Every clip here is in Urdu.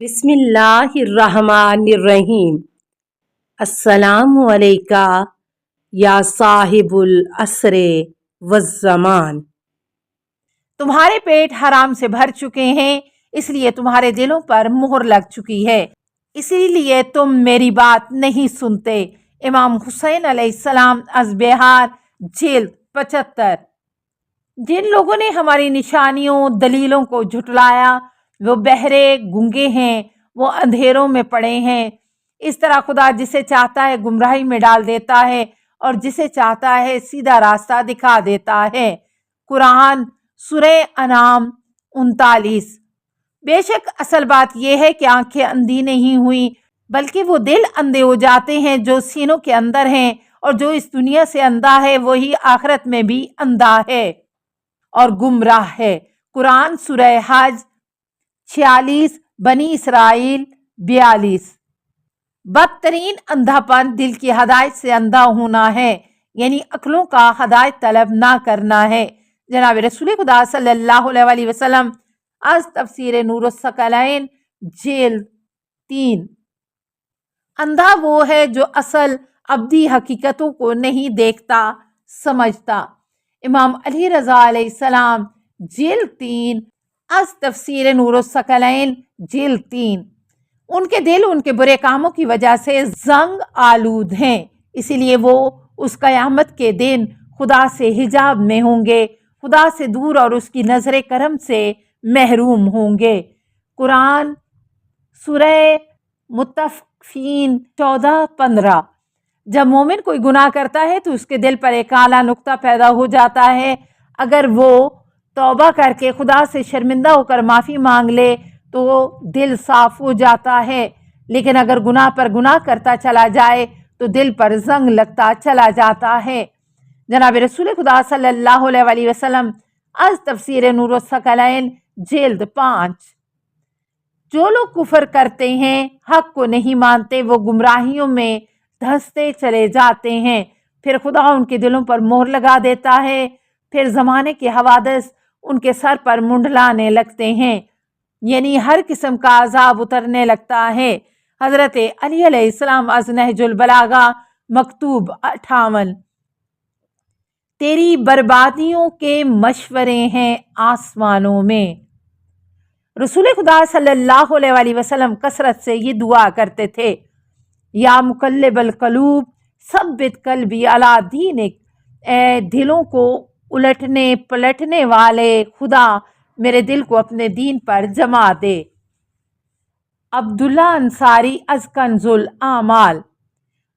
بسم اللہ الرحمن الرحیم۔ السلام علیکہ یا صاحب العصر والزمان۔ تمہارے پیٹ حرام سے بھر چکے ہیں، اس لیے تمہارے دلوں پر مہر لگ چکی ہے، اسی لیے تم میری بات نہیں سنتے۔ امام حسین علیہ السلام از بہار، جلد 75۔ جن لوگوں نے ہماری نشانیوں دلیلوں کو جھٹلایا وہ بہرے گونگے ہیں، وہ اندھیروں میں پڑے ہیں۔ اس طرح خدا جسے چاہتا ہے گمراہی میں ڈال دیتا ہے اور جسے چاہتا ہے سیدھا راستہ دکھا دیتا ہے۔ قرآن سورہ انعام 39۔ بے شک اصل بات یہ ہے کہ آنکھیں اندھی نہیں ہوئی بلکہ وہ دل اندھے ہو جاتے ہیں جو سینوں کے اندر ہیں، اور جو اس دنیا سے اندھا ہے وہی آخرت میں بھی اندھا ہے اور گمراہ ہے۔ قرآن سورہ حج 46، بنی اسرائیل 42۔ بدترین اندھا پن دل کی ہدایت سے اندھا ہونا ہے، یعنی عقلوں کا ہدایت طلب نہ کرنا ہے۔ جناب رسول خدا صلی اللہ علیہ وسلم از تفسیر نور الثقلین، جلد 3۔ اندھا وہ ہے جو اصل ابدی حقیقتوں کو نہیں دیکھتا سمجھتا۔ امام علی رضا علیہ السلام، جلد 3، از تفسیر نور الثقلین، جلد 3۔ ان کے دل ان کے برے کاموں کی وجہ سے زنگ آلود ہیں، اسی لیے وہ اس قیامت کے دن خدا سے حجاب میں ہوں گے، خدا سے دور اور اس کی نظر کرم سے محروم ہوں گے۔ قرآن سورہ مطففین 14-15۔ جب مومن کوئی گناہ کرتا ہے تو اس کے دل پر ایک کالا نقطہ پیدا ہو جاتا ہے۔ اگر وہ توبہ کر کے خدا سے شرمندہ ہو کر معافی مانگ لے تو دل صاف ہو جاتا ہے، لیکن اگر گناہ پر گناہ کرتا چلا جائے تو دل پر زنگ لگتا چلا جاتا ہے۔ جناب رسول خدا صلی اللہ علیہ وسلم از تفسیر نور الثقلین، جلد 5۔ جو لوگ کفر کرتے ہیں، حق کو نہیں مانتے، وہ گمراہیوں میں دھنستے چلے جاتے ہیں، پھر خدا ان کے دلوں پر مہر لگا دیتا ہے، پھر زمانے کے حوادث ان کے سر پر منڈلانے لگتے ہیں، یعنی ہر قسم کا عذاب اترنے لگتا ہے۔ حضرت علی علیہ السلام از نہج البلاغہ، مکتوب 58۔ تیری بربادیوں کے مشورے ہیں آسمانوں میں۔ رسول خدا صلی اللہ علیہ وسلم کثرت سے یہ دعا کرتے تھے، یا مقلب القلوب ثبت قلبی علی دینک، اے دلوں کو الٹنے پلٹنے والے خدا میرے دل کو اپنے دین پر جما دے۔ عبداللہ انصاری از کنز الاعمال۔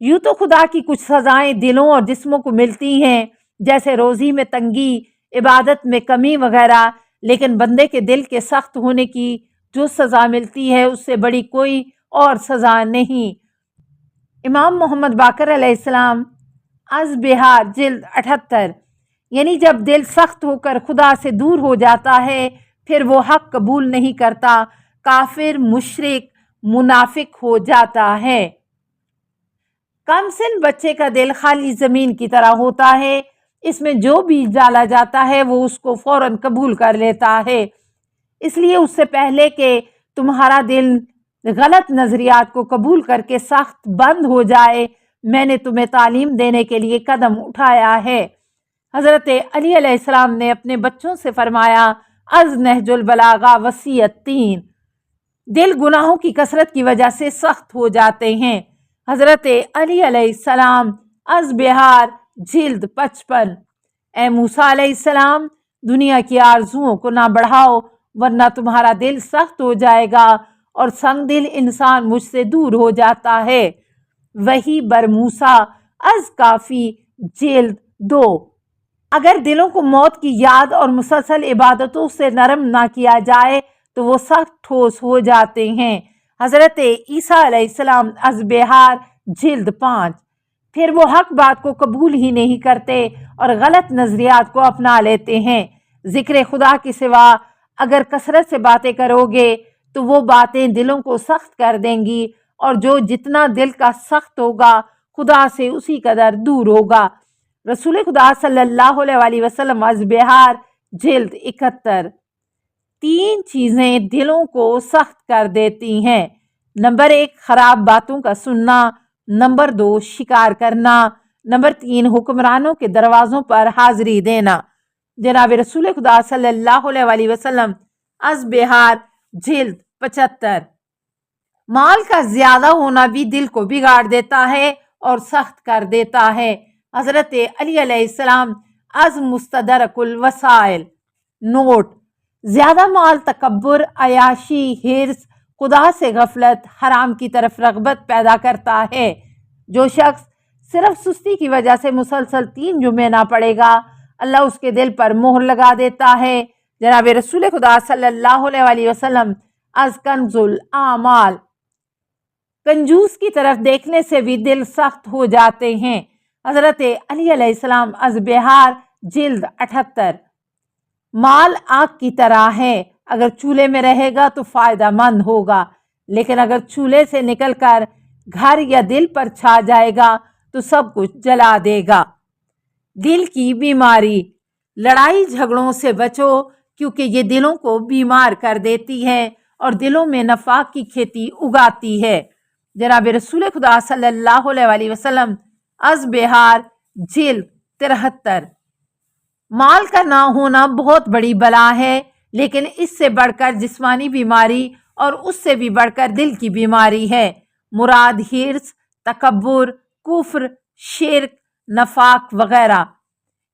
یوں تو خدا کی کچھ سزائیں دلوں اور جسموں کو ملتی ہیں، جیسے روزی میں تنگی، عبادت میں کمی وغیرہ، لیکن بندے کے دل کے سخت ہونے کی جو سزا ملتی ہے اس سے بڑی کوئی اور سزا نہیں۔ امام محمد باقر علیہ السلام از بہار، جلد 78۔ یعنی جب دل سخت ہو کر خدا سے دور ہو جاتا ہے پھر وہ حق قبول نہیں کرتا، کافر، مشرک، منافق ہو جاتا ہے۔ کم سن بچے کا دل خالی زمین کی طرح ہوتا ہے، اس میں جو بیج ڈالا جاتا ہے وہ اس کو فوراً قبول کر لیتا ہے، اس لیے اس سے پہلے کہ تمہارا دل غلط نظریات کو قبول کر کے سخت بند ہو جائے میں نے تمہیں تعلیم دینے کے لیے قدم اٹھایا ہے۔ حضرت علی علیہ السلام نے اپنے بچوں سے فرمایا، از نہج البلاغہ وصیت 3۔ دل گناہوں کی کثرت کی وجہ سے سخت ہو جاتے ہیں۔ حضرت علی علیہ السلام از بہار، جلد 55۔ اے موسیٰ علیہ السلام، دنیا کی آرزوؤں کو نہ بڑھاؤ ورنہ تمہارا دل سخت ہو جائے گا، اور سنگ دل انسان مجھ سے دور ہو جاتا ہے۔ وحی بر موسیٰ از کافی، جلد 2۔ اگر دلوں کو موت کی یاد اور مسلسل عبادتوں سے نرم نہ کیا جائے تو وہ سخت ٹھوس ہو جاتے ہیں۔ حضرت عیسیٰ علیہ السلام از بہار، جلد 5۔ پھر وہ حق بات کو قبول ہی نہیں کرتے اور غلط نظریات کو اپنا لیتے ہیں۔ ذکر خدا کے سوا اگر کثرت سے باتیں کرو گے تو وہ باتیں دلوں کو سخت کر دیں گی، اور جو جتنا دل کا سخت ہوگا خدا سے اسی قدر دور ہوگا۔ رسول خدا صلی اللہ علیہ وسلم از بہار، جلد 71۔ 3 چیزیں دلوں کو سخت کر دیتی ہیں۔ نمبر 1 خراب باتوں کا سننا، نمبر 2 شکار کرنا، نمبر 3 حکمرانوں کے دروازوں پر حاضری دینا۔ جناب رسول خدا صلی اللہ علیہ وسلم از بہار جلد 75۔ مال کا زیادہ ہونا بھی دل کو بگاڑ دیتا ہے اور سخت کر دیتا ہے۔ حضرت علی علیہ السلام از مستدرک الوسائل۔ نوٹ: زیادہ مال تکبر، عیاشی، حرص، خدا سے غفلت، حرام کی طرف رغبت پیدا کرتا ہے۔ جو شخص صرف سستی کی وجہ سے مسلسل 3 جمعے نہ پڑے گا، اللہ اس کے دل پر مہر لگا دیتا ہے۔ جناب رسول خدا صلی اللہ علیہ وسلم از کنز الاعمال۔ کنجوس کی طرف دیکھنے سے بھی دل سخت ہو جاتے ہیں۔ حضرت علی علیہ السلام از بہار جلد 78۔ مال آگ کی طرح ہے، اگر چولہے میں رہے گا تو فائدہ مند ہوگا، لیکن اگر چولہے سے نکل کر گھر یا دل پر چھا جائے گا تو سب کچھ جلا دے گا۔ دل کی بیماری۔ لڑائی جھگڑوں سے بچو، کیونکہ یہ دلوں کو بیمار کر دیتی ہے اور دلوں میں نفاق کی کھیتی اگاتی ہے۔ جناب رسول خدا صلی اللہ علیہ وسلم از بہار جلد 73۔ مال کا نہ ہونا بہت بڑی بلا ہے، لیکن اس سے بڑھ کر جسمانی بیماری اور اس سے بھی بڑھ کر دل کی بیماری ہے۔ مراد حرص، تکبر، کفر، شرک، نفاق وغیرہ۔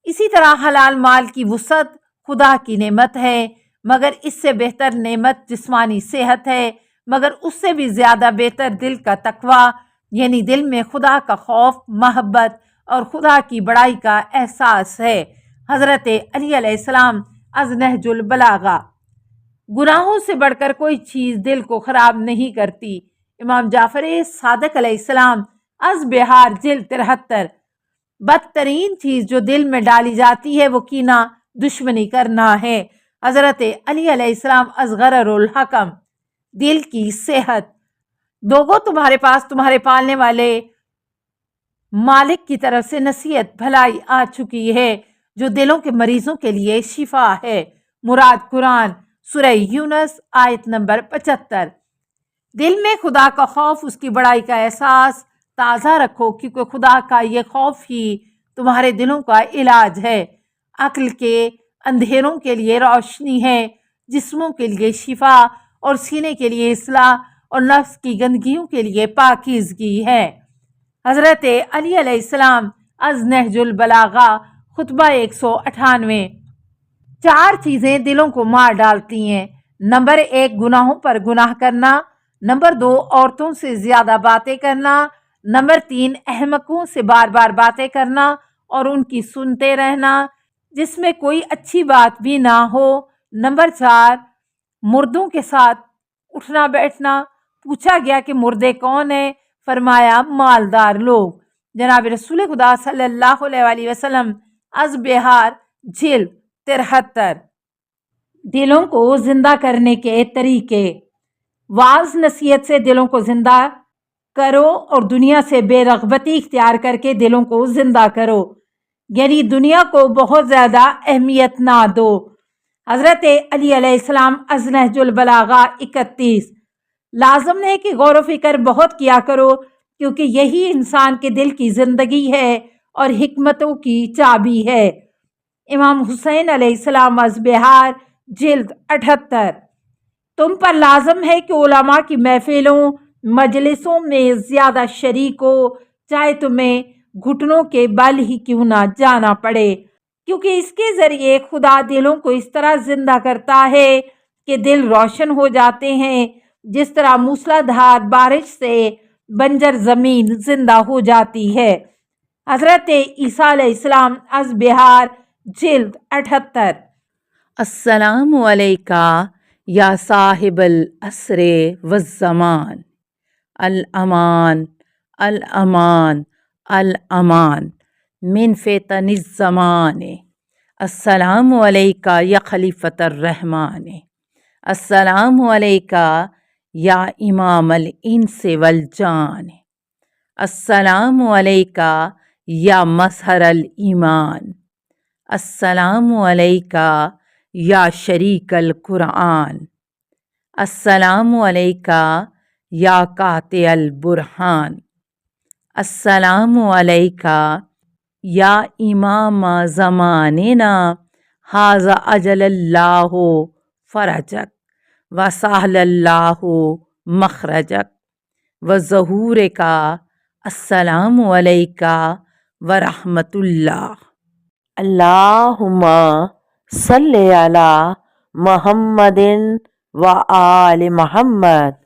اسی طرح حلال مال کی وسعت خدا کی نعمت ہے، مگر اس سے بہتر نعمت جسمانی صحت ہے، مگر اس سے بھی زیادہ بہتر دل کا تقویٰ، یعنی دل میں خدا کا خوف، محبت اور خدا کی بڑائی کا احساس ہے۔ حضرت علی علیہ السلام از نہج البلاغہ۔ گناہوں سے بڑھ کر کوئی چیز دل کو خراب نہیں کرتی۔ امام جعفر صادق علیہ السلام از بہار جلد 73۔ بدترین چیز جو دل میں ڈالی جاتی ہے وہ کینہ، دشمنی کرنا ہے۔ حضرت علی علیہ السلام از غرر الحکم۔ دل کی صحت۔ لوگوں، تمہارے پاس تمہارے پالنے والے مالک کی طرف سے نصیحت بھلائی آ چکی ہے جو دلوں کے مریضوں کے لیے شفا ہے۔ مراد قرآن سورہ یونس آیت نمبر 75۔ دل میں خدا کا خوف، اس کی بڑائی کا احساس تازہ رکھو، کیونکہ خدا کا یہ خوف ہی تمہارے دلوں کا علاج ہے۔ عقل کے اندھیروں کے لیے روشنی ہے، جسموں کے لیے شفا اور سینے کے لیے اصلاح اور نفس کی گندگیوں کے لیے پاکیزگی ہے۔ حضرت علی علیہ السلام از نہج البلاغہ، خطبہ 198۔ 4 چیزیں دلوں کو مار ڈالتی ہیں۔ نمبر 1 گناہوں پر گناہ کرنا، نمبر 2 عورتوں سے زیادہ باتیں کرنا، نمبر 3 احمقوں سے بار بار باتیں کرنا اور ان کی سنتے رہنا جس میں کوئی اچھی بات بھی نہ ہو، نمبر 4 مردوں کے ساتھ اٹھنا بیٹھنا۔ پوچھا گیا کہ مردے کون ہیں؟ فرمایا مالدار لوگ۔ جناب رسول خدا صلی اللہ علیہ وسلم از بہار جلد 73۔ دلوں کو زندہ کرنے کے طریقے۔ واعظ نصیحت سے دلوں کو زندہ کرو اور دنیا سے بے رغبتی اختیار کر کے دلوں کو زندہ کرو، یعنی دنیا کو بہت زیادہ اہمیت نہ دو۔ حضرت علی علیہ السلام از نہج البلاغہ 31۔ لازم ہے کہ غور و فکر بہت کیا کرو، کیونکہ یہی انسان کے دل کی زندگی ہے اور حکمتوں کی چابی ہے۔ امام حسین علیہ السلام از بہار جلد 78۔ تم پر لازم ہے کہ علماء کی محفلوں، مجلسوں میں زیادہ شریک ہو، چاہے تمہیں گھٹنوں کے بل ہی کیوں نہ جانا پڑے، کیونکہ اس کے ذریعے خدا دلوں کو اس طرح زندہ کرتا ہے کہ دل روشن ہو جاتے ہیں، جس طرح موسلادھار بارش سے بنجر زمین زندہ ہو جاتی ہے۔ حضرت عیسیٰ علیہ السلام از بہار جلد 78۔ السلام علیکہ یا صاحب العصر والزمان، الامان الامان الامان من فتن الزمان۔ السلام علیکہ یا خلیفۃ الرحمن، السلام علیکہ یا امام الانس والجان، السلام علیکہ یا مظہر الایمان، السلام علیکہ یا شریک القرآن، السلام علیکہ یا قاطع البرہان، السلام علیکہ یا امام زماننا، ھذا اجل اللہ فرجک وسہل اللہ مخرجک وظہور کا، السلام علیکہ ورحمۃ اللہ۔ اللہم صلی علی محمد و آل محمد۔